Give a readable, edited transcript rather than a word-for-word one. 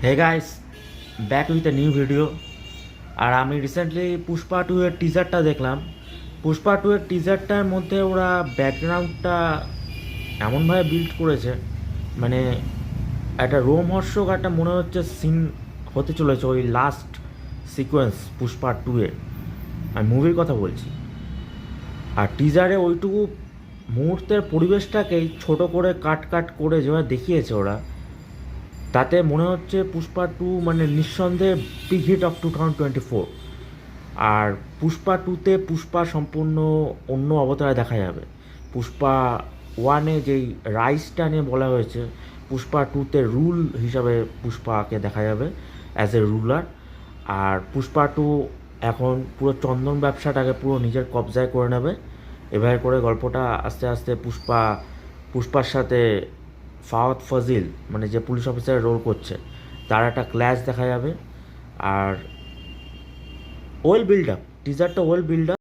Hey guys, back with a new video. আর আমি recently Pushpa two এর টিজারটা দেখলাম। পুষ্পা টু এর টিজারটার মধ্যে ওরা ব্যাকগ্রাউন্ডটা এমনভাবে বিল্ড করেছে, মানে একটা রোমহর্ষক একটা মনে হচ্ছে সিন হতে চলেছে ওই লাস্ট সিকোয়েন্স পুষ্পা টু এর। আমি মুভির কথা বলছি। আর টিজারে ওইটুকু মুহূর্তের পরিবেশটাকেই ছোট করে কাট কাট করে যেভাবে দেখিয়েছে ওরা, তাতে মনে হচ্ছে পুষ্পা টু মানে নিঃসন্দেহে বিগ হিট অফ 2024। আর পুষ্পা টুতে পুষ্পা সম্পূর্ণ অন্য অবতারে দেখা যাবে। পুষ্পা ওয়ানে যেই রাইসটা নিয়ে বলা হয়েছে, পুষ্পা টুতে রুল হিসাবে পুষ্পাকে দেখা যাবে অ্যাজ এ রুলার। আর পুষ্পা টু এখন পুরো চন্দন ব্যবসাটাকে পুরো নিজের কবজায় করে নেবে। এভাবে করে গল্পটা আস্তে আস্তে পুষ্পার সাথে ফাওয়াদ ফাজিল, মানে যে পুলিশ অফিসারের রোল করছে, তার একটা ক্ল্যাশ দেখা যাবে। আর ওয়েল বিল্ড আপ, টিজারটা ওয়েল বিল্ড আপ।